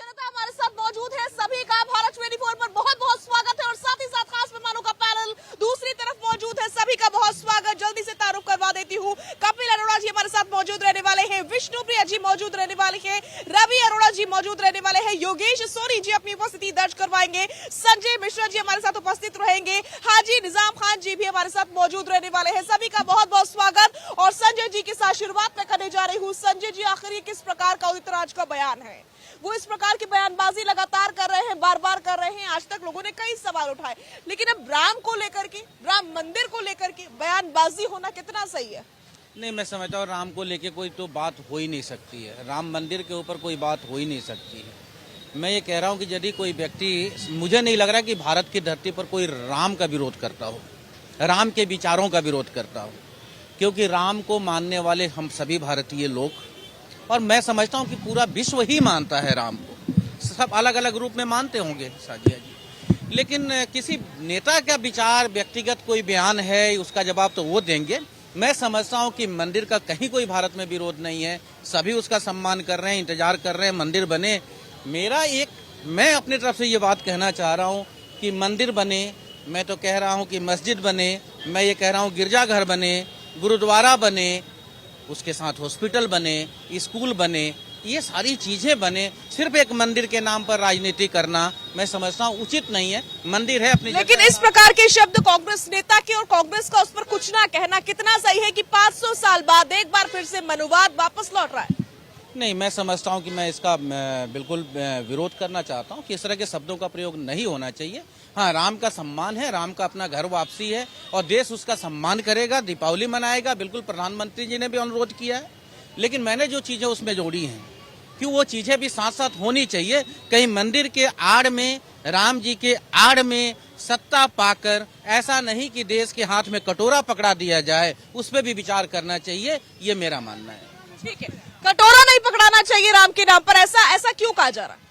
जनता हमारे साथ मौजूद है। सभी का भारत 24 पर बहुत बहुत स्वागत है और साथ ही साथ खास मेहमानों का पैनल दूसरी तरफ मौजूद है। सभी का बहुत स्वागत। जल्दी से तारुफ करवा देती हूँ। कपिल अरोड़ा जी हमारे साथ मौजूद रहने वाले हैं, विष्णुप्रिया जी मौजूद रहने वाले हैं, रवि अरोड़ा जी मौजूद रहने वाले हैं, योगेश सोनी जी अपनी उपस्थिति दर्ज करवाएंगे, संजय मिश्रा जी हमारे साथ उपस्थित रहेंगे, हाजी निजाम खान जी भी हमारे साथ मौजूद रहने वाले हैं। सभी का बहुत बहुत स्वागत। और संजय जी के साथ शुरुआत में करने जा रही हूँ। संजय जी, आखिर ये किस प्रकार का उदित राज का बयान है? वो इस प्रकार की बयानबाजी लगातार कर रहे हैं, बार बार कर रहे हैं। आज तक लोगों ने कई सवाल उठाए, लेकिन अब राम को लेकर के, राम मंदिर को लेकर के बयानबाजी होना कितना सही है? नहीं, मैं समझता हूँ राम को लेके कोई तो बात हो ही नहीं सकती है। राम मंदिर के ऊपर कोई बात हो ही नहीं सकती है। मैं ये कह रहा हूँ कि यदि कोई व्यक्ति, मुझे नहीं लग रहा कि भारत की धरती पर कोई राम का विरोध करता हो, राम के विचारों का विरोध करता हो, क्योंकि राम को मानने वाले हम सभी भारतीय लोग, और मैं समझता हूँ कि पूरा विश्व ही मानता है राम को। सब अलग अलग रूप में मानते होंगे साजिया जी, लेकिन किसी नेता का विचार, व्यक्तिगत कोई बयान है, उसका जवाब तो वो देंगे। मैं समझता हूँ कि मंदिर का कहीं कोई भारत में विरोध नहीं है। सभी उसका सम्मान कर रहे हैं, इंतजार कर रहे हैं मंदिर बने। मैं अपनी तरफ से ये बात कहना चाह रहा हूँ कि मंदिर बने, मैं तो कह रहा हूँ कि मस्जिद बने, मैं ये कह रहा हूँ गिरजाघर बने, गुरुद्वारा बने, उसके साथ हॉस्पिटल बने, स्कूल बने, ये सारी चीजें बने। सिर्फ एक मंदिर के नाम पर राजनीति करना मैं समझता हूँ उचित नहीं है। मंदिर है अपनी, लेकिन इस प्रकार के शब्द कांग्रेस नेता के और कांग्रेस का उस पर कुछ ना कहना कितना सही है कि 500 साल बाद एक बार फिर से मनुवाद वापस लौट रहा है? नहीं, मैं समझता हूँ कि मैं इसका बिल्कुल विरोध करना चाहता हूँ कि इस तरह के शब्दों का प्रयोग नहीं होना चाहिए। हाँ, राम का सम्मान है, राम का अपना घर वापसी है और देश उसका सम्मान करेगा, दीपावली मनाएगा। बिल्कुल प्रधानमंत्री जी ने भी अनुरोध किया है, लेकिन मैंने जो चीजें उसमें जोड़ी हैं कि वो चीजें भी साथ साथ होनी चाहिए। कहीं मंदिर के आड़ में, राम जी के आड़ में सत्ता पाकर ऐसा नहीं कि देश के हाथ में कटोरा पकड़ा दिया जाए, उस पर भी विचार करना चाहिए। ये मेरा मानना है। ठीक है, कटोरा नहीं पकड़ाना चाहिए राम के नाम पर, ऐसा क्यों कहा जा रहा है?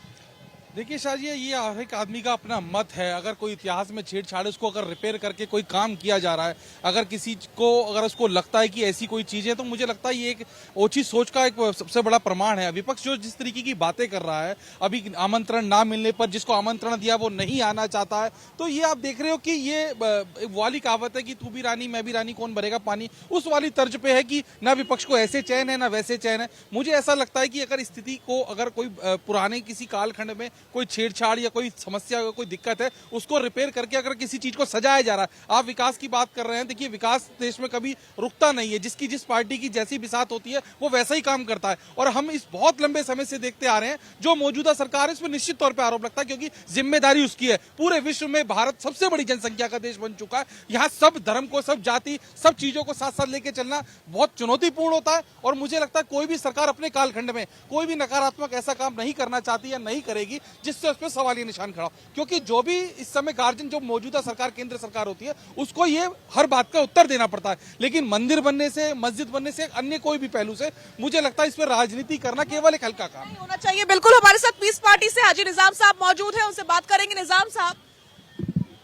देखिए शाजिया, ये हर एक आदमी का अपना मत है। अगर कोई इतिहास में छेड़छाड़, उसको अगर रिपेयर करके कोई काम किया जा रहा है, अगर उसको लगता है कि ऐसी कोई चीज है, तो मुझे लगता है ये एक ओछी सोच का एक सबसे बड़ा प्रमाण है। विपक्ष जो जिस तरीके की बातें कर रहा है, अभी आमंत्रण ना मिलने पर जिसको आमंत्रण दिया वो नहीं आना चाहता है, तो ये आप देख रहे हो कि ये वाली कहावत है कि तू भी रानी मैं भी रानी, कौन भरेगा पानी, उस वाली तर्ज पे है कि ना विपक्ष को ऐसे चैन है ना वैसे चैन है। मुझे ऐसा लगता है कि अगर स्थिति को, अगर कोई पुराने किसी कालखंड में कोई छेड़छाड़ या कोई समस्या या कोई दिक्कत है, उसको रिपेयर करके अगर किसी चीज को सजाया जा रहा है। आप विकास की बात कर रहे हैं, देखिए विकास देश में कभी रुकता नहीं है। जिसकी जिस पार्टी की जैसी बिसात होती है वो वैसा ही काम करता है, और हम इस बहुत लंबे समय से देखते आ रहे हैं। जो मौजूदा सरकार है, इसमें निश्चित तौर पर आरोप लगता है, क्योंकि जिम्मेदारी उसकी है। पूरे विश्व में भारत सबसे बड़ी जनसंख्या का देश बन चुका है। यहाँ सब धर्म को, सब जाति, सब चीजों को साथ साथ लेके चलना बहुत चुनौतीपूर्ण होता है। और मुझे लगता है कोई भी सरकार अपने कालखंड में कोई भी नकारात्मक ऐसा काम नहीं करना चाहती या नहीं करेगी जिससे उस पर सवालिया निशान खड़ा हो। क्योंकि जो भी इस समय गार्जियन, जो मौजूदा सरकार, केंद्र सरकार होती है, उसको ये हर बात का उत्तर देना पड़ता है। लेकिन मंदिर बनने से, मस्जिद बनने से, अन्य कोई भी पहलू से, मुझे लगता है इस पर राजनीति करना केवल एक हल्का काम होना चाहिए। बिल्कुल, हमारे साथ पीस पार्टी से हाजी निजाम साहब मौजूद है, उनसे बात करेंगे। निजाम साहब,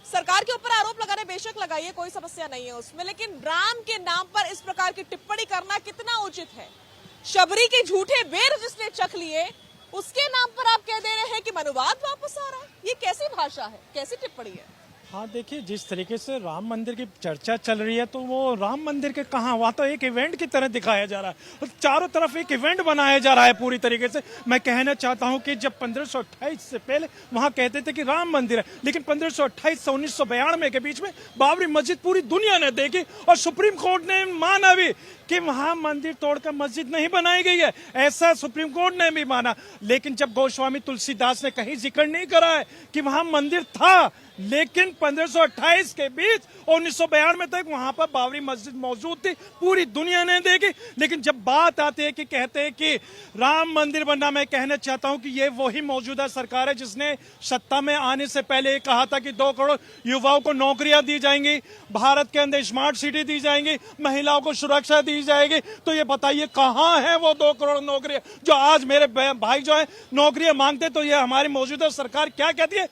सरकार के ऊपर आरोप लगाने बेशक लगाइए, कोई समस्या नहीं है उसमें, लेकिन राम के नाम पर इस प्रकार की टिप्पणी करना कितना उचित है? शबरी के झूठे बेर जिसने चख लिए, उसके नाम पर आप कह दे रहे हैं कि मनुवाद वापस आ रहा है। ये कैसी भाषा है, कैसी टिप्पणी है? हाँ, देखिए, जिस तरीके से राम मंदिर की चर्चा चल रही है, तो वो राम मंदिर के कहाँ, वहाँ तो एक इवेंट की तरह दिखाया जा रहा है और चारों तरफ एक इवेंट बनाया जा रहा है पूरी तरीके से। मैं कहना चाहता हूँ कि जब 1528 से पहले वहाँ कहते थे कि राम मंदिर है, लेकिन 1528 से 1992 के बीच में बाबरी मस्जिद पूरी दुनिया ने देखी और सुप्रीम कोर्ट ने माना भी कि वहाँ मंदिर तोड़कर मस्जिद नहीं बनाई गई है, ऐसा सुप्रीम कोर्ट ने भी माना। लेकिन जब गोस्वामी तुलसीदास ने कहीं जिक्र नहीं करा है कि वहाँ मंदिर था, लेकिन 1528 के बीच 1992 तक वहां पर बाबरी मस्जिद मौजूद थी, पूरी दुनिया ने देखी। लेकिन जब बात आती है कि कहते हैं कि राम मंदिर बनना, मैं कहना चाहता हूं कि ये वही मौजूदा सरकार है जिसने सत्ता में आने से पहले ये कहा था कि 2 करोड़ युवाओं को नौकरियां दी जाएंगी, भारत के अंदर स्मार्ट सिटी दी जाएंगी, महिलाओं को सुरक्षा दी जाएगी। तो ये बताइए कहां है वो 2 करोड़ नौकरियां जो आज मेरे भाई जो है नौकरियां मांगते? तो ये हमारी मौजूदा सरकार क्या कहती है?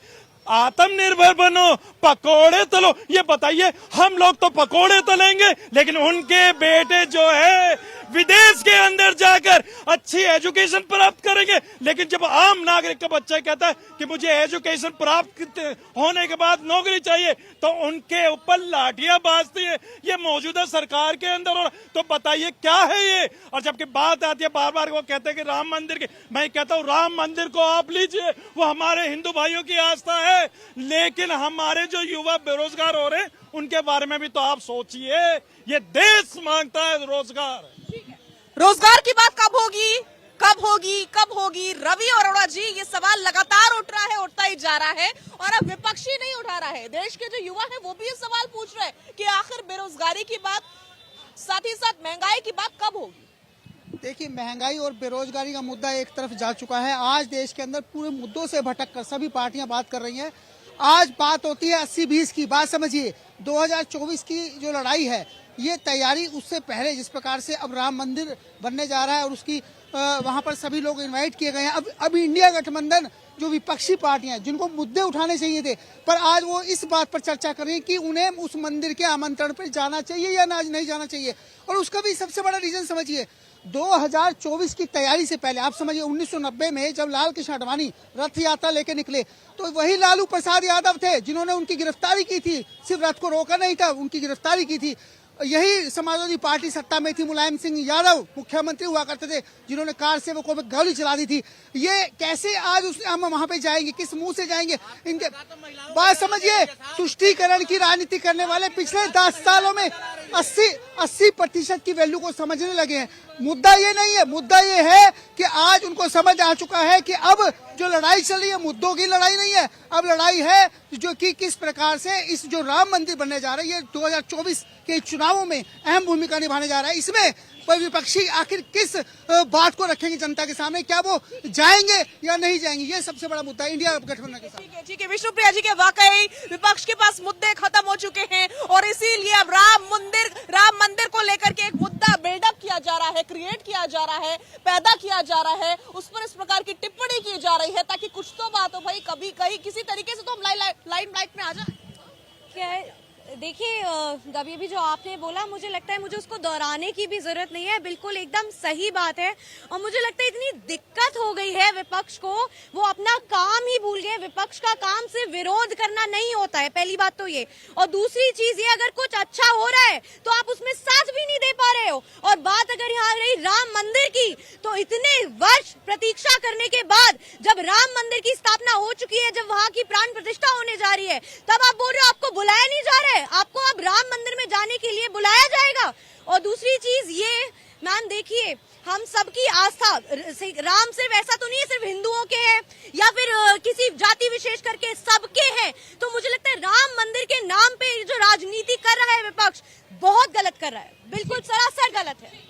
आत्मनिर्भर बनो, पकोड़े तलो। ये बताइए, हम लोग तो पकोड़े तलेंगे, लेकिन उनके बेटे जो है विदेश के अंदर जाकर अच्छी एजुकेशन प्राप्त करेंगे, लेकिन जब आम नागरिक का बच्चा कहता है कि मुझे एजुकेशन प्राप्त होने के बाद नौकरी चाहिए तो उनके ऊपर लाठियां बाजती है। ये मौजूदा सरकार के अंदर हो, तो बताइए क्या है ये। और जबकि बात आती है बार बार वो कहते हैं कि राम मंदिर की, मैं कहता हूँ राम मंदिर को आप लीजिए, वो हमारे हिंदू भाइयों की आस्था है, लेकिन हमारे जो युवा बेरोजगार हो रहे हैं उनके बारे में भी तो आप सोचिए। ये देश मांगता है रोजगार। रोजगार की बात कब होगी, कब होगी, कब होगी? रवि अरोड़ा जी, ये सवाल लगातार उठ रहा है, उठता ही जा रहा है, और अब विपक्षी नहीं उठा रहा है, देश के जो युवा है वो भी ये सवाल पूछ रहे हैं कि आखिर बेरोजगारी की बात, साथ ही साथ महंगाई की बात कब होगी? देखिए, महंगाई और बेरोजगारी का मुद्दा एक तरफ जा चुका है। आज देश के अंदर पूरे मुद्दों से भटक कर सभी पार्टियां बात कर रही हैं। आज बात होती है 80-20 की। बात समझिए, 2024 की जो लड़ाई है, ये तैयारी उससे पहले जिस प्रकार से अब राम मंदिर बनने जा रहा है और उसकी वहां पर सभी लोग इनवाइट किए गए हैं। अब इंडिया गठबंधन जो विपक्षी पार्टियां जिनको मुद्दे उठाने चाहिए थे, पर आज वो इस बात पर चर्चा कर रही हैं कि उन्हें उस मंदिर के आमंत्रण पर जाना चाहिए या नहीं जाना चाहिए। और उसका भी सबसे बड़ा रीजन समझिए, 2024 की तैयारी से पहले आप समझिए 1990 में जब लाल कृष्ण आडवाणी रथ यात्रा लेके निकले तो वही लालू प्रसाद यादव थे जिन्होंने उनकी गिरफ्तारी की थी। सिर्फ रथ को रोका नहीं था, उनकी गिरफ्तारी की थी। यही समाजवादी पार्टी सत्ता में थी, मुलायम सिंह यादव मुख्यमंत्री हुआ करते थे जिन्होंने कार सेवकों पर गोली चला दी थी। ये कैसे आज हम वहां पे जाएंगे, किस मुंह से जाएंगे? इनके बात समझिए, तुष्टीकरण की राजनीति करने वाले पिछले 10 सालों में 80% की वैल्यू को समझने लगे हैं। मुद्दा ये नहीं है, मुद्दा ये है कि आज उनको समझ आ चुका है कि अब जो लड़ाई चल रही है मुद्दों की लड़ाई नहीं है, अब लड़ाई है जो कि किस प्रकार से इस जो राम मंदिर बनने जा रहा है, ये 2024 के चुनावों में अहम भूमिका निभाने जा रहा है। इसमें पर विपक्षी आखिर किस बात को रखेंगे जनता के सामने, क्या वो जाएंगे या नहीं जाएंगे, ये सबसे बड़ा मुद्दा है इंडिया गठबंधन के साथ। ठीक है विष्णुप्रिया जी, के वाकई विपक्ष के पास मुद्दे खत्म हो चुके हैं और इसीलिए अब राम मंदिर को लेकर के एक मुद्दा बिल्डअप किया जा रहा है, क्रिएट किया जा रहा है, पैदा किया जा रहा है, उस पर इस प्रकार की टिप्पणी की जा रही है ताकि कुछ तो बात हो भाई, कभी कहीं किसी तरीके से तो हम लाइमलाइट में आ जाए। क्या है, देखिए अभी भी जो आपने बोला, मुझे लगता है मुझे उसको दोहराने की भी जरूरत नहीं है, बिल्कुल एकदम सही बात है। और मुझे लगता है इतनी दिक्कत हो गई है विपक्ष को, वो अपना काम ही भूल गए। विपक्ष का काम सिर्फ विरोध करना नहीं होता है, पहली बात तो ये। और दूसरी चीज ये, अगर कुछ अच्छा हो रहा है तो आप उसमें साथ भी नहीं दे पा रहे हो। और बात अगर यहाँ रही राम मंदिर की, तो इतने वर्ष प्रतीक्षा करने के बाद जब राम मंदिर की स्थापना हो चुकी है, जब वहाँ की प्राण प्रतिष्ठा होने जा रही है, तब आप बोल रहे हो आपको बुलाया नहीं जा रहा है, आपको अब राम मंदिर में जाने के लिए बुलाया जाएगा। और दूसरी चीज ये मैम, देखिए हम सबकी आस्था राम सिर्फ ऐसा तो नहीं है सिर्फ हिंदुओं के हैं या फिर किसी जाति विशेष करके, सबके हैं। तो मुझे लगता है राम मंदिर के नाम पे जो राजनीति कर रहा है विपक्ष, बहुत गलत कर रहा है, बिल्कुल सरासर गलत है।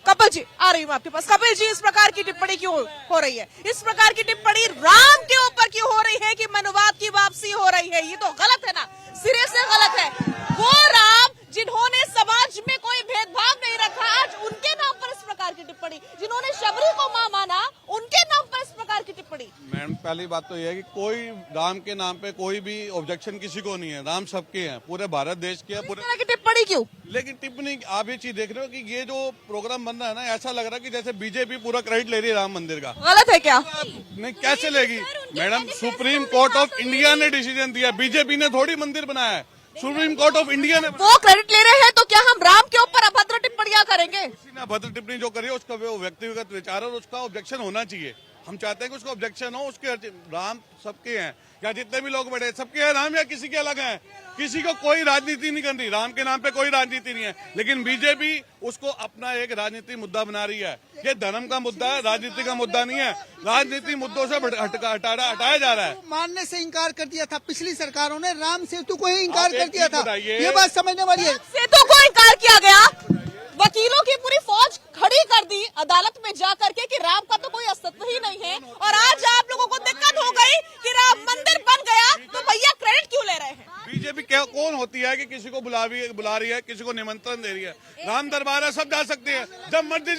कपिल जी, आ रही हूँ आपके पास। कपिल जी, इस प्रकार की टिप्पणी क्यों हो रही है? इस प्रकार की टिप्पणी राम के ऊपर क्यों हो रही है कि मनुवाद की वापसी हो रही है? ये तो गलत है ना, सिरे से गलत है। वो राम जिन्होंने समाज में कोई भेदभाव नहीं रखा, आज उनके नाम पर इस प्रकार की टिप्पणी, जिन्होंने शबरी को मां माना, उनके नाम पर इस प्रकार की टिप्पणी। मैडम, पहली बात तो यह है कि कोई राम के नाम पे कोई भी ऑब्जेक्शन किसी को नहीं है। राम सबके हैं, पूरे भारत देश के हैं। इस तरह की टिप्पणी क्यों? लेकिन टिप्पणी, आप ये चीज देख रहे हो कि ये जो प्रोग्राम बन रहा है ना, ऐसा लग रहा है कि जैसे बीजेपी पूरा क्रेडिट ले रही है राम मंदिर का। गलत है क्या? नहीं, कैसे लेगी madam? Supreme court of India ने डिसीजन दिया, बीजेपी ने थोड़ी मंदिर बनाया है, सुप्रीम कोर्ट ऑफ इंडिया ने। वो क्रेडिट ले रहे हैं तो क्या हम राम के ऊपर अभद्र टिप्पणियां करेंगे? किसी ने अभद्र टिप्पणी जो करी है उसका वो व्यक्तिगत विचार और उसका ऑब्जेक्शन होना चाहिए। हम चाहते हैं कि उसको ऑब्जेक्शन हो, उसके राम सबके हैं, या जितने भी लोग बैठे सबके हैं राम, या किसी के अलग हैं। किसी को कोई राजनीति नहीं कर रही, राम के नाम पे कोई राजनीति नहीं है, लेकिन बीजेपी उसको अपना एक राजनीतिक मुद्दा बना रही है। ये धर्म का मुद्दा है, राजनीति का मुद्दा नहीं है। राजनीति मुद्दों से हटाया जा रहा है। मानने से इनकार कर दिया था पिछली सरकारों ने, राम सेतु को ही इनकार कर दिया था, ये बात समझने वाली है। सेतु को इनकार किया गया, वकीलों की पूरी फौज खड़ी कर दी अदालत में जा करके कि राम का तो कोई अस्तित्व ही नहीं है, और आज आप लोगों को दिक्कत हो गई कि राम मंदिर बन गया, तो भैया क्रेडिट क्यों ले रहे हैं? बीजेपी कौन होती है कि किसी को बुला रही है, किसी को निमंत्रण दे रही है? राम दरबार है, सब जा सकते हैं, जब मर्जी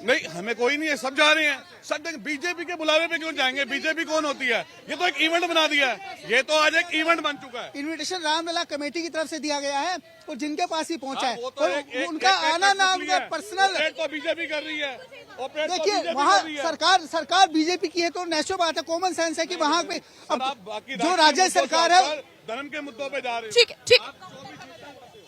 नहीं, हमें कोई नहीं है, सब जा रहे हैं। सब बीजेपी के बुलावे पे क्यों जाएंगे? बीजेपी कौन होती है? ये तो एक इवेंट बना दिया है, ये तो आज एक इवेंट बन चुका है। इनविटेशन रामलला कमेटी की तरफ से दिया गया है और जिनके पास ही पहुंचा है वो तो और उनका आना नाम का पर्सनल। ऑपरेट तो बीजेपी कर रही है, ऑपरेट तो देखिए बीजेपी वहाँ कर रही है। सरकार बीजेपी की है तो नेचुरल बात है, कॉमन सेंस है कि वहाँ पे सर, आप बाकी जो राज्य सरकार है धर्म के मुद्दों पे जा रहे हैं। ठीक है, ठीक।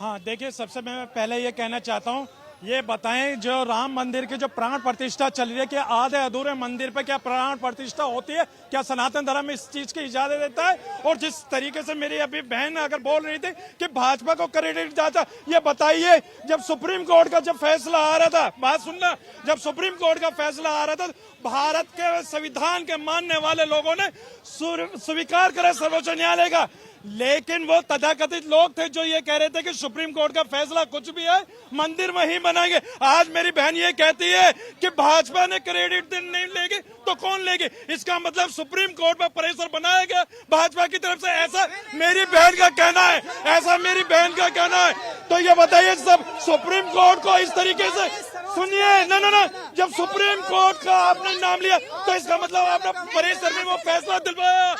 हाँ देखिए, सबसे मैं पहले ये कहना चाहता हूँ, ये बताएं जो राम मंदिर की जो प्राण प्रतिष्ठा चल रही है, क्या आधे अधूरे मंदिर पे क्या प्राण प्रतिष्ठा होती है? क्या सनातन धर्म इस चीज की इजाजत देता है? और जिस तरीके से मेरी अभी बहन अगर बोल रही थी कि भाजपा को क्रेडिट जाता, ये बताइए जब सुप्रीम कोर्ट का जब फैसला आ रहा था, बात सुनना, जब सुप्रीम कोर्ट का फैसला आ रहा था, भारत के संविधान के मानने वाले लोगों ने स्वीकार करा सर्वोच्च न्यायालय का, लेकिन वो तथाकथित लोग थे जो ये कह रहे थे कि सुप्रीम कोर्ट का फैसला कुछ भी है, मंदिर वहीं बनाएंगे। आज मेरी बहन ये कहती है कि भाजपा ने क्रेडिट नहीं लेगी तो कौन लेगी? इसका मतलब सुप्रीम कोर्ट पर प्रेशर बनाया गया भाजपा की तरफ से, ऐसा मेरी बहन का कहना है, ऐसा मेरी बहन का कहना है। तो ये बताइए सब सुप्रीम कोर्ट को इस तरीके से सुनिए, ना जब सुप्रीम कोर्ट का आपने नाम लिया तो इसका मतलब आपने प्रेशर में वो फैसला दिलवाया।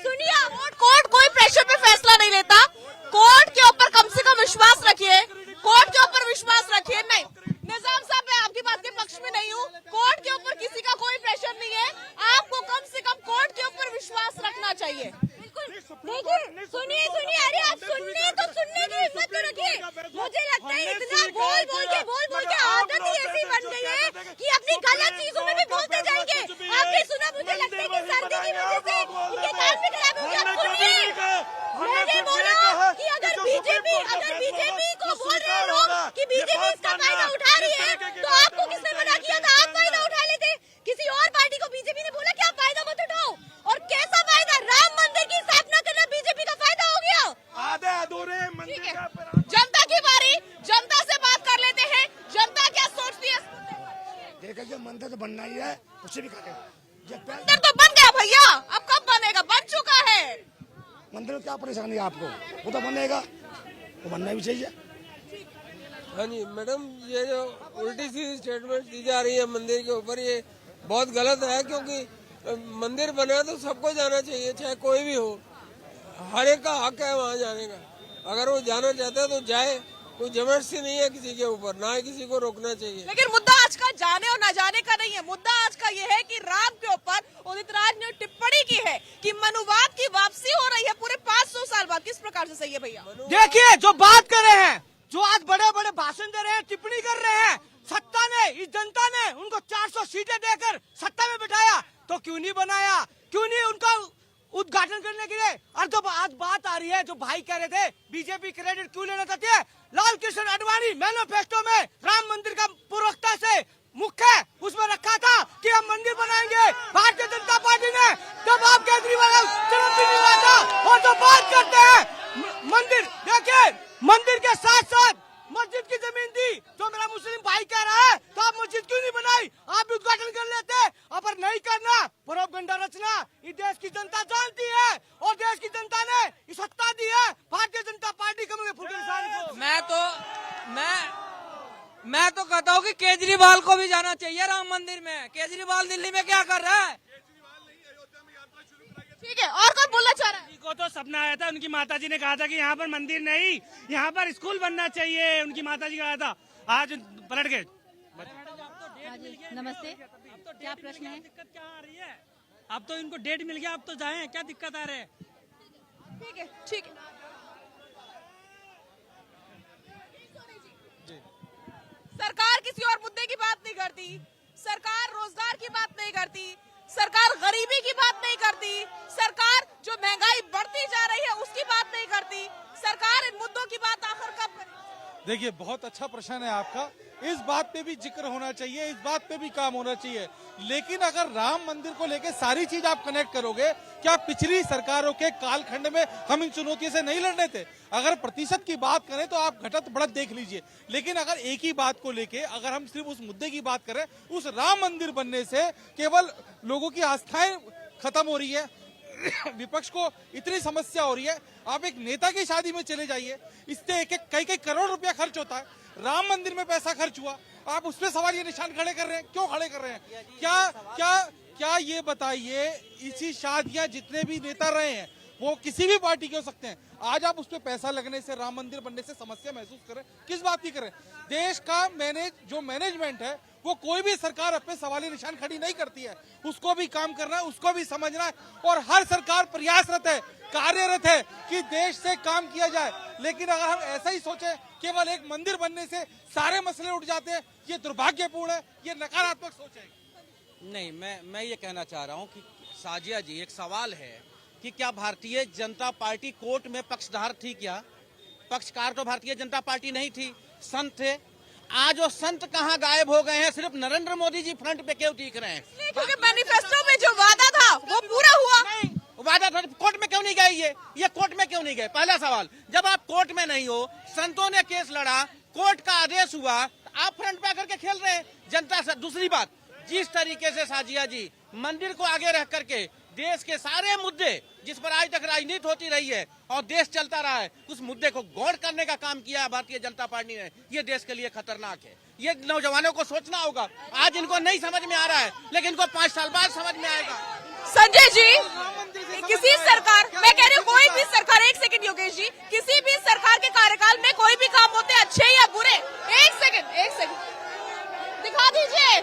सुनिए, कोर्ट कोई प्रेशर पे फैसला नहीं लेता। कोर्ट के ऊपर कम से कम विश्वास रखिए, कोर्ट के ऊपर विश्वास रखिए। नहीं निजाम साहब, मैं आपकी बात के पक्ष में नहीं हूँ, कोर्ट के ऊपर किसी का कोई प्रेशर नहीं है, आपको कम से कम कोर्ट के ऊपर विश्वास रखना चाहिए। देखिए सुनिए, अरे आप सुनने की हिम्मत तो रखिए। मुझे लगता है इतना बोल के आदत ही ऐसी बन गई है कि अपनी गलत चीजों में भी बोलते जाएंगे। आपने सुना, मुझे लगता है कि सर्दी की वजह से इनके कान में खराब हो गया। सुनिए, मैंने बोला कि अगर बीजेपी को बोल रहे हैं लोग कि बीजेपी इसका फायदा उठा रही है, तो आपको किसने मना किया था? आप फायदा उठा लेते। किसी और पार्टी को बीजेपी ने बोला कि आप फायदा मत उठाओ, और कैसा फायदा? राम मंदिर की स्थापना करना बीजेपी का फायदा हो गया। आधे अधूरे ठीक है, जनता की बारी, जनता से बात कर लेते हैं, जनता क्या सोचती है? देखिए मंदिर तो बनना ही है, उसे भी करें। मंदिर तो बन गया भैया, अब कब बनेगा? बन चुका है। मंदिर में क्या परेशानी है आपको? वो तो बनेगा, वो बनना भी चाहिए। हाँ जी मैडम, ये जो उल्टी सी स्टेटमेंट दी जा रही है मंदिर के ऊपर, ये बहुत गलत है, क्योंकि मंदिर बना तो सबको जाना चाहिए, चाहे कोई भी हो, हर एक का हक है वहाँ जाने का। अगर वो जाना चाहता है तो जाए, कोई जबरदस्ती नहीं है किसी के ऊपर, ना ही किसी को रोकना चाहिए। लेकिन मुद्दा आज का जाने और न जाने का नहीं है, मुद्दा आज का ये है कि राम के ऊपर उदित राज ने टिप्पणी की है कि मनुवाद की वापसी हो रही है पूरे 500 साल बाद। किस प्रकार से सही है भैया? देखिए जो बात कर रहे हैं, जो आज बड़े बड़े भाषण दे रहे हैं, टिप्पणी कर रहे हैं, सत्ता ने, इस जनता ने उनको 400 सीटें देकर सत्ता में बिठाया, तो क्यों नहीं बनाया? क्यों नहीं उनका उद्घाटन करने के लिए? और जो आज बात आ रही है, जो भाई कह रहे थे बीजेपी क्रेडिट क्यों लेना चाहती है, लाल कृष्ण आडवाणी मैनिफेस्टो में राम मंदिर का प्रवक्ता से मुख्य उसमें रखा था कि हम मंदिर बनाएंगे। भारतीय जनता पार्टी ने जब आप केजरीवाल चरण भी नहीं था, और जो बात करते हैं मंदिर, देखिए मंदिर के साथ साथ मस्जिद की जमीन दी, जो मेरा मुस्लिम भाई कह रहा है, तो आप मस्जिद क्यों नहीं बनाई? आप भी उद्घाटन कर लेते, पर नहीं करना, प्रोपगेंडा रचना, ये देश की जनता जानती है, और देश की जनता ने ये सत्ता दी है भारतीय जनता पार्टी को। मैं तो कहता हूँ कि केजरीवाल को भी जाना चाहिए राम मंदिर में। केजरीवाल दिल्ली में क्या कर रहा है? ठीक है, और कौन बोलना चाह रहा है? को तो सपना आया था, उनकी माताजी ने कहा था कि यहाँ पर मंदिर नहीं, यहाँ पर स्कूल बनना चाहिए, उनकी माताजी कहा था, आज पलट गए। नमस्ते, क्या प्रश्न है? दिक्कत क्या आ रही है? अब तो इनको डेट मिल गया, अब तो जाएं, क्या दिक्कत आ रही है? ठीक है, ठीक है। सरकार किसी और मुद्दे की बात नहीं करती, सरकार रोजगार की बात नहीं करती, सरकार गरीबी की बात नहीं करती, सरकार जो महंगाई बढ़ती जा रही है उसकी बात नहीं करती, सरकार इन मुद्दों की बात आखिर कब करेगी? देखिए बहुत अच्छा प्रश्न है आपका, इस बात पे भी जिक्र होना चाहिए, इस बात पे भी काम होना चाहिए। लेकिन अगर राम मंदिर को लेके सारी चीज आप कनेक्ट करोगे, क्या पिछली सरकारों के कालखंड में हम इन चुनौतियों से नहीं लड़ रहे थे? अगर प्रतिशत की बात करें तो आप घटत बढ़त देख लीजिए, लेकिन अगर एक ही बात को लेके अगर हम सिर्फ उस मुद्दे की बात करें, उस राम मंदिर बनने से केवल लोगों की आस्थाएं खत्म हो रही है, विपक्ष को इतनी समस्या हो रही है। आप एक नेता की शादी में चले जाइए, इससे कई कई करोड़ रुपया खर्च होता है, राम मंदिर में पैसा खर्च हुआ, आप उस पर सवाल ये निशान खड़े कर रहे हैं, क्यों खड़े कर रहे हैं? क्या क्या क्या ये बताइए, इसी शादियां जितने भी नेता रहे हैं वो किसी भी पार्टी के हो सकते हैं, आज आप उस पर पैसा लगने से, राम मंदिर बनने से समस्या महसूस करें, किस बात की करें? देश का मैनेजमेंट है वो कोई भी सरकार अपने सवाली निशान खड़ी नहीं करती है, उसको भी काम करना है, उसको भी समझना है, और हर सरकार प्रयासरत है, कार्यरत है कि देश से काम किया जाए। लेकिन अगर हम ऐसा ही सोचें केवल एक मंदिर बनने से सारे मसले उठ जाते हैं, ये दुर्भाग्यपूर्ण है, ये नकारात्मक सोच है। नहीं, मैं ये कहना चाह रहा हूँ कि साजिया जी, एक सवाल है कि क्या भारतीय जनता पार्टी कोर्ट में पक्षधार थी? क्या पक्षकार तो भारतीय जनता पार्टी नहीं थी, संत थे। आज वो संत कहाँ गायब हो गए हैं? सिर्फ नरेंद्र मोदी जी फ्रंट पे क्यों दिख रहे हैं? क्योंकि मैनिफेस्टो में जो वादा था वो पूरा हुआ नहीं, वादा था, कोर्ट में क्यों नहीं गए? ये कोर्ट में क्यों नहीं गए? पहला सवाल, जब आप कोर्ट में नहीं हो, संतों ने केस लड़ा, कोर्ट का आदेश हुआ, आप फ्रंट पे आकर के खेल रहे हैं जनता से। दूसरी बात, जिस तरीके से साजिया जी मंदिर को आगे रख करके देश के सारे मुद्दे जिस पर आज तक राजनीति होती रही है और देश चलता रहा है, उस मुद्दे को गौर करने का काम किया है भारतीय जनता पार्टी ने, ये देश के लिए खतरनाक है। ये नौजवानों को सोचना होगा। आज इनको नहीं समझ में आ रहा है, लेकिन इनको 5 साल बाद समझ में आएगा। संजय जी, किसी सरकार, मैं कह रही हूँ कोई भी सरकार, एक सेकंड योगेश जी, किसी भी सरकार के कार्यकाल में कोई भी काम होते हैं अच्छे या बुरे, एक सेकंड दिखा दीजिए,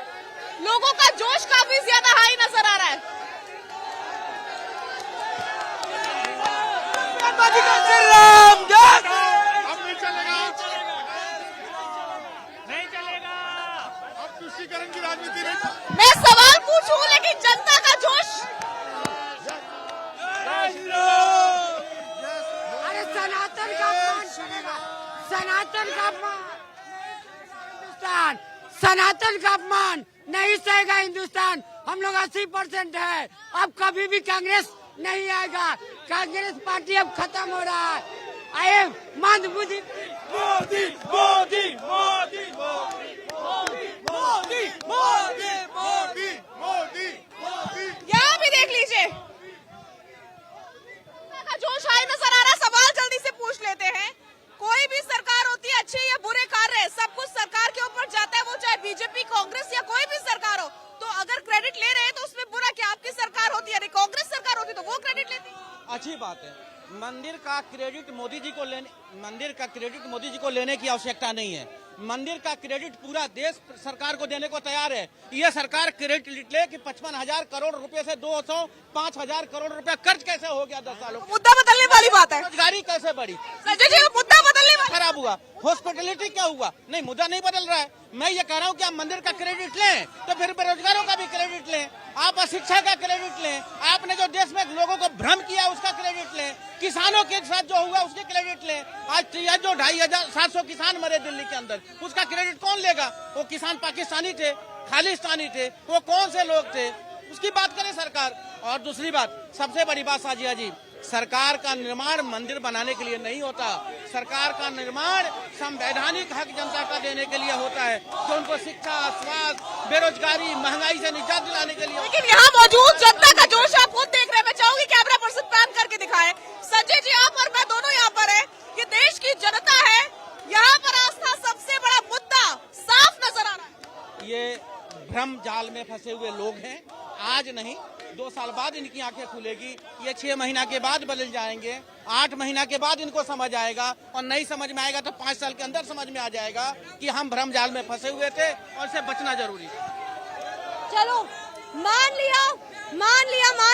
लोगों का जोश काफी ज्यादा हाई नजर आ रहा है। अब तुष्टीकरण की राजनीति नहीं। मैं सवाल पूछूं लेकिन जनता का जोश। अरे सनातन का अपमान करेगा, सनातन का अपमान, हिंदुस्तान सनातन का अपमान नहीं सहेगा हिंदुस्तान। हम लोग 80% है, अब कभी भी कांग्रेस नहीं आएगा, कांग्रेस पार्टी अब खत्म हो रहा है। आए मंदबुद्धि मोदी मोदी मोदी मोदी मोदी मोदी मोदी मोदी मोदी। यहाँ भी देख लीजिए, जोश हाई नजर आ रहा है। सवाल जल्दी से पूछ लेते हैं, कोई भी सरकार होती है, अच्छे या बुरे कार्य, सब कुछ सरकार के ऊपर जाता है, वो चाहे बीजेपी, कांग्रेस या कोई भी सरकार हो। तो अगर क्रेडिट ले रहे हैं तो उसमें बुरा क्या? आपकी सरकार होती है, कांग्रेस सरकार होती तो वो क्रेडिट लेती। अच्छी बात है, मंदिर का क्रेडिट मोदी जी को लेने की आवश्यकता नहीं है। मंदिर का क्रेडिट पूरा देश सरकार को देने को तैयार है। ये सरकार क्रेडिट ले कि 55,000 करोड़ रुपए से 205,000 करोड़ रुपए कर्ज कैसे हो गया 10 सालों? मुद्दा बदलने वाली बात है। रोजगारी कैसे बढ़ी? संजय जी, मुद्दा बदलने वाली खराब हुआ। हॉस्पिटलिटी क्या हुआ? नहीं, मुद्दा नहीं बदल रहा है। मैं ये कह रहा हूँ कि आप मंदिर का क्रेडिट लें तो फिर बेरोजगारों का भी क्रेडिट लें, आप अशिक्षा का क्रेडिट लें, आपने जो देश में लोगों को भ्रम किया उसका क्रेडिट लें, किसानों के साथ जो हुआ उसके क्रेडिट लें। आज जो 2,700 किसान मरे दिल्ली के अंदर, उसका क्रेडिट कौन लेगा? वो किसान पाकिस्तानी थे, खालिस्तानी थे, वो कौन से लोग थे? उसकी बात करे सरकार। और दूसरी बात, सबसे बड़ी बात साजिया जी, सरकार का निर्माण मंदिर बनाने के लिए नहीं होता। सरकार का निर्माण संवैधानिक हक जनता का देने के लिए होता है, तो उनको शिक्षा, स्वास्थ्य, बेरोजगारी, महंगाई से निजात दिलाने के लिए। लेकिन यहाँ मौजूद जनता का जोश आप खुद देख रहे हैं। मैं चाहूंगी कैमरा पर्सन पैन करके दिखाएं। संजय जी, आप और मैं दोनों यहाँ पर है, ये देश की जनता है, यहाँ पर आस्था सबसे बड़ा मुद्दा साफ नजर आ रहा है। ये भ्रम जाल में फंसे हुए लोग हैं। आज नहीं, 2 साल बाद इनकी आंखें खुलेगी। ये 6 महीना के बाद बदल जाएंगे, 8 महीना के बाद इनको समझ आएगा, और नहीं समझ में आएगा तो 5 साल के अंदर समझ में आ जाएगा कि हम भ्रम जाल में फंसे हुए थे और इससे बचना जरूरी है। चलो, मान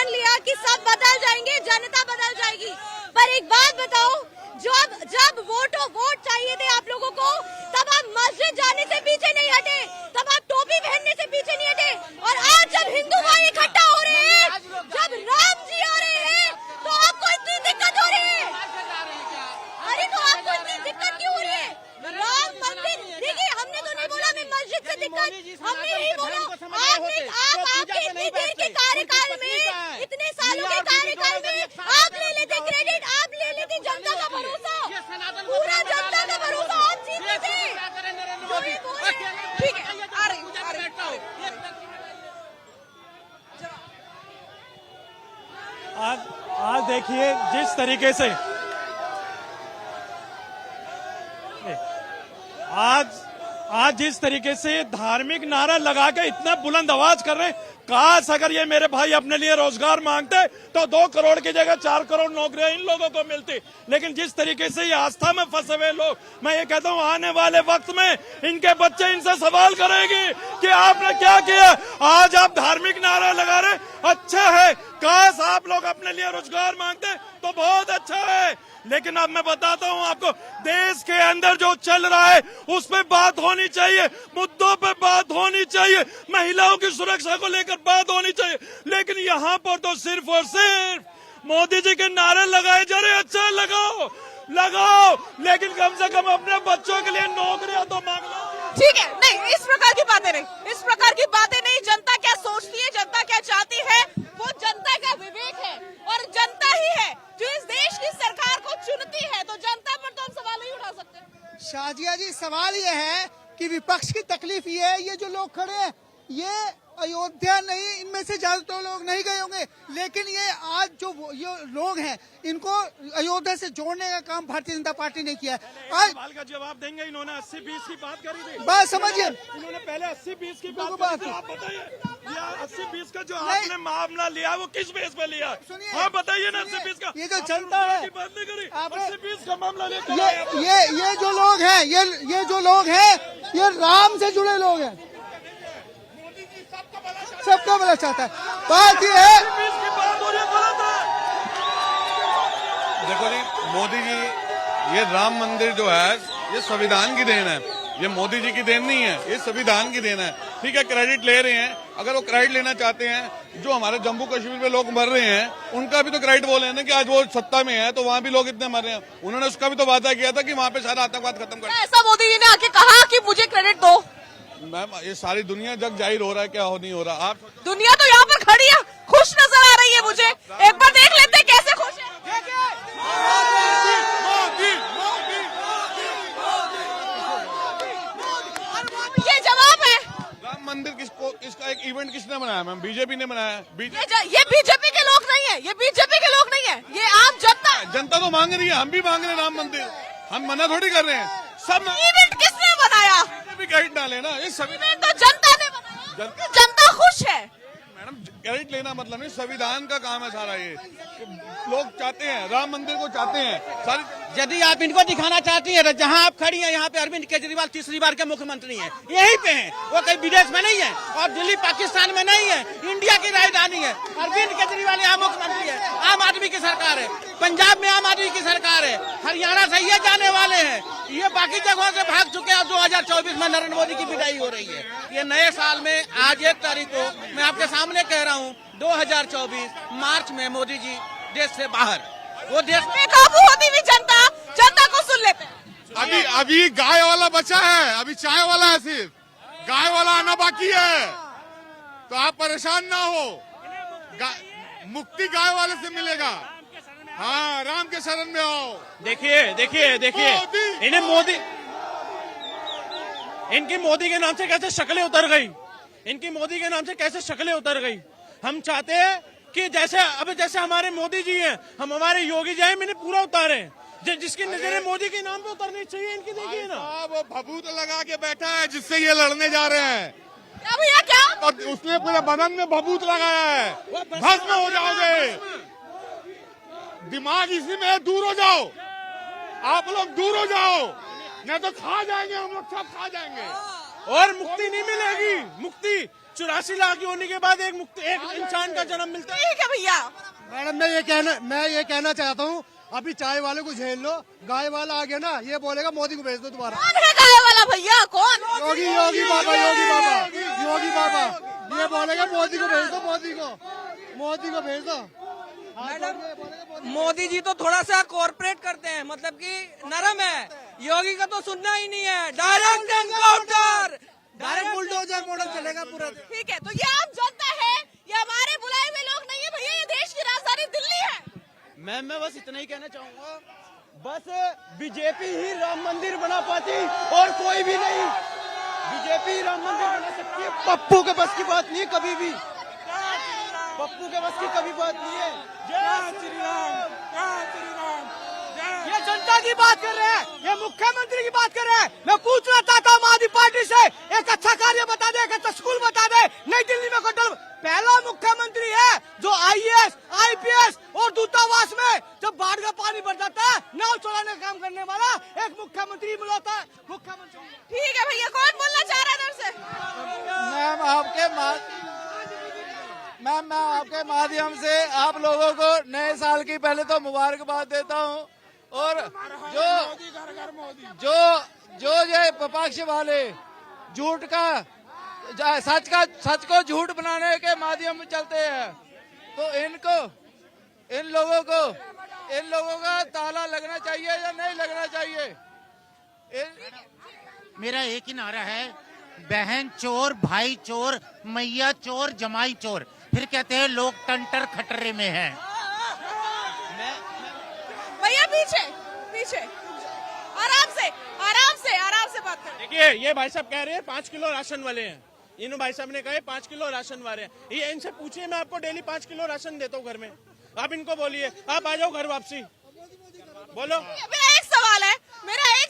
लिया कि सब बदल जाएंगे, जनता बदल जाएगी, पर एक बात बताओ, जब वोट चाहिए थे आप लोगों को, तब आप मस्जिद जाने से पीछे नहीं हटे, तब आप टोपी पहनने से पीछे नहीं हटे, और आज जब हिंदू भाई इकट्ठा हो रहे हैं, जब राम जी आ रहे हैं, तो आपको इतनी दिक्कत हो रही है। अरे तो आपको इतनी दिक्कत क्यों हो रही है? राम मंदिर, देखिए, हमने तो नहीं बोला हमें मस्जिद से दिक्कत, हमने नहीं बोला। आप आपके इतनी देर के कार्यकाल में, इतने सालों के कार्यकाल में आप ले लेते क्रेडिट, आप ले लेते जनता का भरोसा, पूरा जनता का भरोसा आप जीतते थे। ठीक है, आ रही हूँ। आज देखिए जिस तरीके से आज जिस तरीके से धार्मिक नारा लगा के इतना बुलंद आवाज कर रहे हैं, काश अगर ये मेरे भाई अपने लिए रोजगार मांगते तो 2 करोड़ की जगह 4 करोड़ नौकरियां इन लोगों को मिलती। लेकिन जिस तरीके से ये आस्था में फंसे हुए लोग, मैं ये कहता हूं आने वाले वक्त में इनके बच्चे इनसे सवाल करेंगे कि आपने क्या किया। आज आप धार्मिक नारा लगा रहे, अच्छा है, काश आप लोग अपने लिए रोजगार मांगते तो बहुत अच्छा है। लेकिन अब मैं बताता हूं आपको, देश के अंदर जो चल रहा है उस पर बात होनी चाहिए, मुद्दों पे बात होनी चाहिए, महिलाओं की सुरक्षा को लेकर बात होनी चाहिए। लेकिन यहाँ पर तो सिर्फ और सिर्फ मोदी जी के नारे लगाए जा रहे। अच्छा लगाओ लगाओ, लेकिन कम से कम अपने बच्चों के लिए नौकरियां तो मांग लो। ठीक है, नहीं इस प्रकार की बातें नहीं, इस प्रकार की बातें नहीं। जनता क्या सोचती है, जनता क्या चाहती है, वो जनता का विवेक है और जनता ही है जो इस देश की सरकार को चुनती है। तो जनता पर तो हम सवाल नहीं उठा सकते। शाजिया जी, सवाल ये है कि विपक्ष की तकलीफ ये है, ये जो लोग खड़े हैं ये अयोध्या नहीं, इनमें से ज्यादातर लोग नहीं गए होंगे, लेकिन ये आज जो ये लोग हैं इनको अयोध्या से जोड़ने का काम भारतीय जनता पार्टी ने किया है। आज सवाल का जवाब देंगे। इन्होंने 80-20 की बात करी थी, बात समझिए, इन्होंने पहले 80-20 की बिल्कुल बात बात करी थी। आप बताइए, ये 80-20 का जो नहीं। आपने मामला लिया वो किस बेस पे लिया? सुनिए, हाँ बताइए ना। 80-20 का ये जो जनता है, की बात नहीं करी, आपने 80-20 का मामला लेकर ये जो लोग हैं, ये जो लोग हैं ये राम से जुड़े लोग हैं, सबका भला चाहता है। बात ये है, की बात हो रही है, गलत है। देखो जी, मोदी जी, ये राम मंदिर जो है ये संविधान की देन है, ये मोदी जी की देन नहीं है, ये संविधान की देन है। ठीक है, क्रेडिट ले रहे हैं, अगर वो क्रेडिट लेना चाहते हैं, जो हमारे जम्मू कश्मीर में लोग मर रहे हैं उनका भी तो क्रेडिट बोले ना कि आज वो सत्ता में है तो वहाँ भी लोग इतने मर रहे हैं। उन्होंने उसका भी तो वादा किया था कि वहाँ पे सारा आतंकवाद खत्म कर। ऐसा मोदी जी ने आके कहा कि मुझे क्रेडिट दो। मैम, ये सारी दुनिया जग जाहिर हो रहा है क्या हो नहीं हो रहा। आप दुनिया तो यहाँ पर खड़ी है, खुश नजर आ रही है मुझे। एक बार देख लेते हैं कैसे खुश है। ये जवाब है। राम मंदिर किसको, इसका एक इवेंट किसने बनाया मैम? बीजेपी ने बनाया। ये बीजेपी के लोग नहीं है, ये बीजेपी के लोग नहीं है, ये आम जनता। जनता तो मांग रही है, हम भी मांग रहे हैं राम मंदिर, हम मना थोड़ी कर रहे हैं। सब इवेंट किसने बनाया? भी क्रेडिट डाले ना, ये सभी इवेंट तो जनता ने बनाया, जनता खुश है। मैडम, क्रेडिट लेना मतलब नहीं, संविधान का काम है सारा। ये लोग चाहते हैं, राम मंदिर को चाहते हैं सारी। यदि आप इनको दिखाना चाहती है तो जहां आप खड़ी हैं यहाँ पे अरविंद केजरीवाल तीसरी बार के मुख्यमंत्री हैं, यहीं पे हैं, वो कहीं विदेश में नहीं है और दिल्ली पाकिस्तान में नहीं है, इंडिया की राजधानी है। अरविंद केजरीवाल यहाँ मुख्यमंत्री है, आम आदमी की सरकार है, पंजाब में आम आदमी की सरकार है, हरियाणा से ये जाने वाले हैं, ये बाकी जगहों से भाग चुके हैं। 2024 में नरेंद्र मोदी की विदाई हो रही है। ये नए साल में आज 1 तारीख को मैं आपके सामने कह रहा हूँ 2024 मार्च में मोदी जी देश से बाहर, वो देश में काबू होती हुई जनता को सुन लेते हैं। अभी गाय वाला बचा है, अभी चाय वाला है, सिर्फ गाय वाला आना बाकी है, तो आप परेशान ना हो, मुक्ति गाय वाले से मिलेगा। हाँ, राम के शरण में आओ। देखिए इनकी मोदी के नाम से कैसे शक्लें उतर गई, इनकी मोदी के नाम से कैसे शक्लें उतर गई। हम चाहते हैं कि जैसे हमारे मोदी जी हैं, हम हमारे योगी जी हैं, मैंने पूरा उतारे, जिसकी नजरें मोदी के नाम पे उतरनी चाहिए इनकी। देखिए ना, वो भभूत लगा के बैठा है जिससे ये लड़ने जा रहे हैं। क्या भैया, क्या? और उसने पूरे बदन में भभूत लगाया है, भस्म हो जाओगे। दिमाग इसी में है, दूर हो जाओ, आप लोग दूर हो जाओ, नहीं तो खा जाएंगे हम लोग, सब खा जाएंगे और मुक्ति नहीं मिलेगी। मुक्ति 84 लाख की होने के बाद एक इंसान का जन्म मिलता है। ठीक है भैया। मैडम, मैं ये कहना चाहता हूँ, अभी चाय वाले को झेल लो, गाय वाला आ गया ना, ये बोलेगा मोदी को भेज दो दोबारा। कौन है गाय वाला भैया? कौन? योगी बाबा ये बोलेगा मोदी को भेज दो, मोदी को भेज दो। मैडम, मोदी जी तो थोड़ा सा कॉर्पोरेट करते हैं, मतलब कि नरम है, योगी का तो सुनना ही नहीं है, direct encounter, direct bulldozer model चलेगा पूरा। ठीक है, तो ये आम जनता है, ये हमारे बुलाए हुए लोग नहीं है भैया, ये देश की राजधानी दिल्ली है। मैं बस इतना ही कहना चाहूंगा, बस बीजेपी ही राम मंदिर बना पाती और कोई भी नहीं। बीजेपी राम मंदिर बना सकती है, पप्पू के बस की बात नहीं, कभी भी पप्पू के बस की कभी बात नहीं है। जय श्री राम, जय श्री राम, ये जनता की बात कर रहे हैं, ये मुख्यमंत्री की बात कर रहे हैं। मैं पूछना चाहता हूँ आम आदमी पार्टी से, एक अच्छा कार्य बता दे, एक अच्छा स्कूल बता दे। नई दिल्ली में कोटल पहला मुख्यमंत्री है जो IAS, IPS और दूतावास में जब बाढ़ का पानी बढ़ जाता है नाव चलाने का काम करने वाला एक मुख्यमंत्री मिला था। मुख्यमंत्री ठीक है भैया, कौन बोलना चाह रहा है इधर से? मैम मैं आपके माध्यम से आप लोगों को नए साल की पहले तो मुबारकबाद देता हूँ। और जो ये विपक्ष वाले झूठ का सच को झूठ बनाने के माध्यम में चलते हैं, तो इन लोगों का ताला लगना चाहिए या नहीं लगना चाहिए? मेरा एक ही नारा है, बहन चोर, भाई चोर, मैया चोर, जमाई चोर। फिर कहते हैं लोग टंटर खटरे में हैं। भैया पीछे आराम से बात करें। देखिए, ये भाई साहब कह रहे हैं 5 किलो राशन वाले हैं। इन भाई साहब ने कहा 5 किलो राशन वाले हैं। ये इनसे पूछिए, मैं आपको डेली 5 किलो राशन देता हूँ घर में। आप इनको बोलिए, आप आ जाओ घर वापसी। बोलो। मेरा एक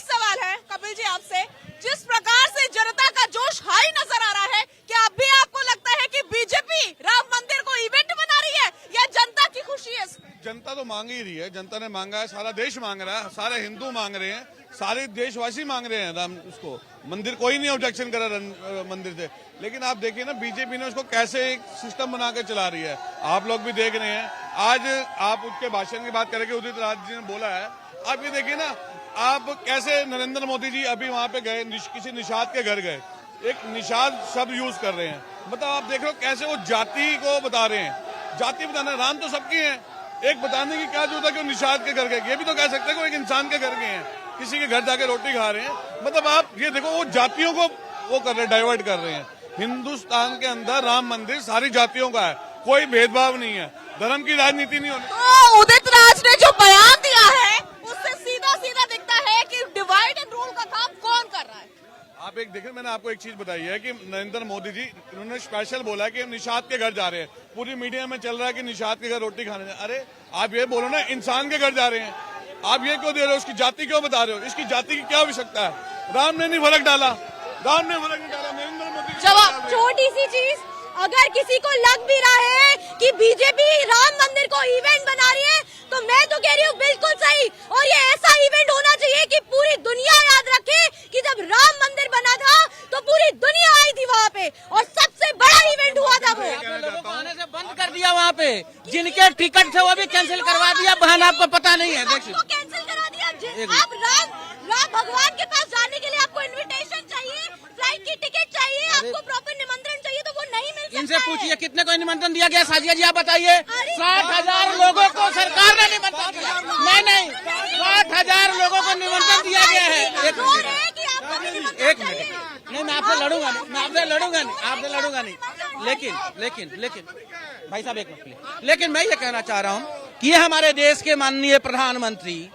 सवाल है कपिल जी आपसे, जिस प्रकार से जनता का जोश हाई नजर आ रहा है, क्या अभी आपको लगता है कि बीजेपी राम मंदिर को इवेंट बना रही है या जनता की खुशी है? जनता तो मांग ही रही है, जनता ने मांगा है, सारा देश मांग रहा है, सारे हिंदू मांग रहे हैं, सारे देशवासी मांग रहे हैं राम उसको मंदिर। कोई नहीं ऑब्जेक्शन कर रहा मंदिर से, लेकिन आप देखिए ना बीजेपी ने उसको कैसे एक सिस्टम बना के चला रही है। आप लोग भी देख रहे हैं। आज आप उसके भाषण की बात करेंगे, उदित राज जी ने बोला है, आप ये देखिए ना, आप कैसे नरेंद्र मोदी जी अभी वहां पे गए, किसी निषाद के घर गए, एक निषाद शब्द यूज कर रहे हैं। मतलब आप देख रहे हो कैसे वो जाति को बता रहे हैं। जाति बताना, राम तो सबकी है, एक बताने की क्या जरूरत है कि वो निषाद के घर गए। ये भी तो कह सकते हैं कि वो एक इंसान के घर गए हैं, किसी के घर जाके रोटी खा रहे हैं। मतलब आप ये देखो, वो जातियों को वो कर रहे हैं, डाइवर्ट कर रहे हैं। हिंदुस्तान के अंदर राम मंदिर सारी जातियों का है, कोई भेदभाव नहीं है, धर्म की राजनीति नहीं होनी। तो उदित राज ने जो बयान दिया है उससे सीधा दिखता है कि डिवाइड एंड रूल का काम कौन कर रहा है। आप एक देखें, मैंने आपको एक चीज बताई है कि नरेंद्र मोदी जी उन्होंने स्पेशल बोला कि हम निषाद के घर जा रहे हैं। पूरी मीडिया में चल रहा है कि निषाद के घर रोटी खाने। अरे आप ये बोलो ना, इंसान के घर जा रहे हैं, आप ये क्यों दे रहे हो? उसकी जाति क्यों बता रहे हो? इसकी जाति की क्या आवश्यकता है? राम ने नहीं फर्क डाला, नरेंद्र मोदी। जवाब छोटी सी चीज, अगर किसी को लग भी रहा है कि बीजेपी राम मंदिर को इवेंट बना रही है, तो मैं तो कह रही हूँ बिल्कुल सही। और ये ऐसा इवेंट होना चाहिए कि पूरी दुनिया याद रखे कि जब राम मंदिर बना था तो पूरी दुनिया आई थी वहाँ पे, और सबसे बड़ा इवेंट हुआ था वो। लोगों को आने से बंद कर दिया वहाँ पे, जिनके टिकट थे वो भी कैंसिल करवा दिया। बहन आपको पता नहीं है, देखिए कैंसिल करा दिया। आप राम भगवान के पास जाने के लिए आपको इन्विटेशन चाहिए, फ्लाइट की टिकट चाहिए, आपको प्रॉपर निमंत्रण चाहिए, तो वो नहीं मिल सकता। इनसे पूछिए कितने को निमंत्रण दिया गया। साजिया जी आप बताइए। 60,000 लोगों को सरकार ने निमंत्रण दिया। नहीं 60,000 लोगों को निमंत्रण दिया गया है। एक मिनट, नहीं मैं आपसे लड़ूंगा नहीं। लेकिन भाई साहब एक मिनट, लेकिन मैं ये कहना चाह रहा हूँ कि ये हमारे देश के माननीय प्रधानमंत्री,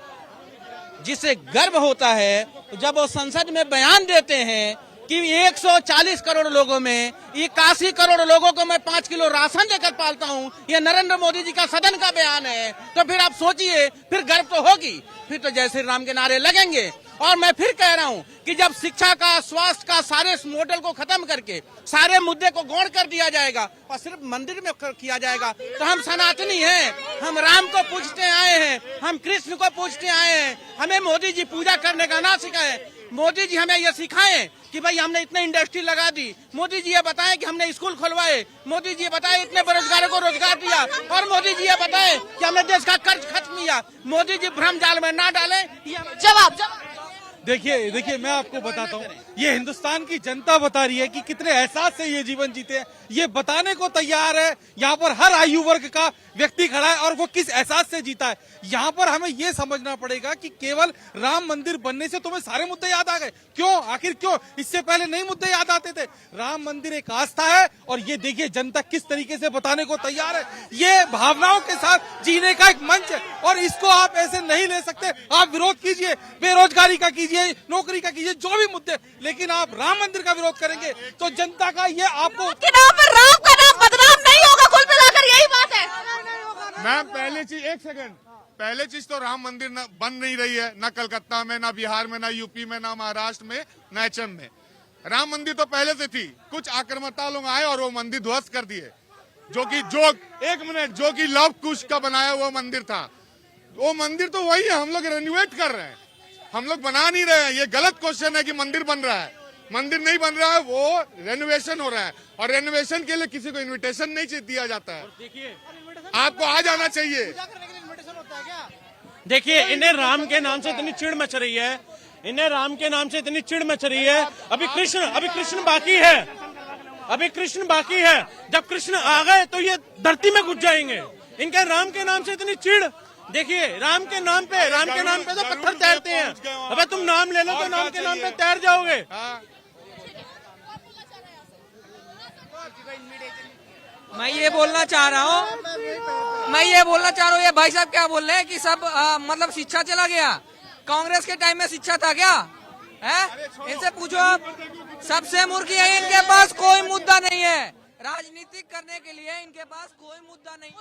जिसे गर्व होता है जब वो संसद में बयान देते हैं कि 140 करोड़ लोगों में 81 करोड़ लोगों को मैं 5 किलो राशन देकर पालता हूँ, ये नरेंद्र मोदी जी का सदन का बयान है। तो फिर आप सोचिए, फिर गर्व तो होगी, फिर तो जय श्री राम के नारे लगेंगे। और मैं फिर कह रहा हूँ कि जब शिक्षा का, स्वास्थ्य का सारे मॉडल को खत्म करके सारे मुद्दे को गौण कर दिया जाएगा और सिर्फ मंदिर में किया जाएगा, तो हम सनातनी हैं, हम राम को पूजते आए हैं, हम कृष्ण को पूजते आए हैं। हमें मोदी जी पूजा करने का ना सिखाएं। मोदी जी हमें यह सिखाएं कि भाई हमने इतने इंडस्ट्री लगा दी। मोदी जी ये बताएं कि हमने स्कूल खुलवाए। मोदी जी ये बताएं इतने बेरोजगारों को रोजगार दिया। और मोदी जी ये बताएं कि हमने देश का कर्ज खत्म किया। मोदी जी भ्रम जाल में ना डालें। जवाब देखिए मैं आपको बताता हूँ, ये हिंदुस्तान की जनता बता रही है कि कितने एहसास से ये जीवन जीते हैं। ये बताने को तैयार है, यहाँ पर हर आयु वर्ग का व्यक्ति खड़ा है और वो किस एहसास से जीता है। यहाँ पर हमें ये समझना पड़ेगा कि केवल राम मंदिर बनने से तुम्हें सारे मुद्दे याद आ गए। क्यों? आखिर क्यों? इससे पहले नई मुद्दे याद आते थे। राम मंदिर एक आस्था है और ये देखिए जनता किस तरीके से बताने को तैयार है। ये भावनाओं के साथ जीने का एक मंच है और इसको आप ऐसे नहीं ले सकते। आप विरोध कीजिए, बेरोजगारी का कीजिए, नौकरी का कीजिए, जो भी मुद्दे, लेकिन आप राम मंदिर का विरोध करेंगे तो जनता का ये आपको राम का नाम बदनाम नहीं होगा। कुल मिलाकर यही बात है। मैम पहली चीज, एक सेकंड, पहले चीज तो राम मंदिर बन नहीं रही है, ना कलकत्ता में, ना बिहार में, ना यूपी में, ना महाराष्ट्र में, ना एचएम में। राम मंदिर तो पहले से थी, कुछ आक्रमणता लोग आए और वो मंदिर ध्वस्त कर दिए, जो कि लव कुश का बनाया हुआ मंदिर था। वो मंदिर तो वही है, हम लोग रेनोवेट कर रहे हैं, हम लोग बना नहीं रहे हैं। ये गलत क्वेश्चन है कि मंदिर बन रहा है, मंदिर नहीं बन रहा है, वो रेनोवेशन हो रहा है। और रेनोवेशन के लिए किसी को इन्विटेशन नहीं दिया जाता है, आपको आ जाना चाहिए। देखिए, इन्हें राम के नाम से इतनी चिढ़ मच रही है, इन्हें राम के नाम से इतनी चिढ़ मच रही है। अभी कृष्ण बाकी है, अभी कृष्ण बाकी है। जब कृष्ण आ गए तो ये धरती में घुस जाएंगे। इनके राम के नाम से इतनी चिढ़। देखिए, राम के नाम पे तो पत्थर तैरते हैं। अबे तुम नाम ले लो तो नाम के नाम पे तैर जाओगे। मैं ये बोलना चाह रहा हूँ, ये भाई साहब क्या बोल रहे हैं कि सब मतलब शिक्षा चला गया। कांग्रेस के टाइम में शिक्षा था क्या? है? इनसे पूछो आप। सबसे मूर्ख है, इनके पास कोई मुद्दा नहीं है। राजनीतिक करने के लिए इनके पास कोई मुद्दा नहीं।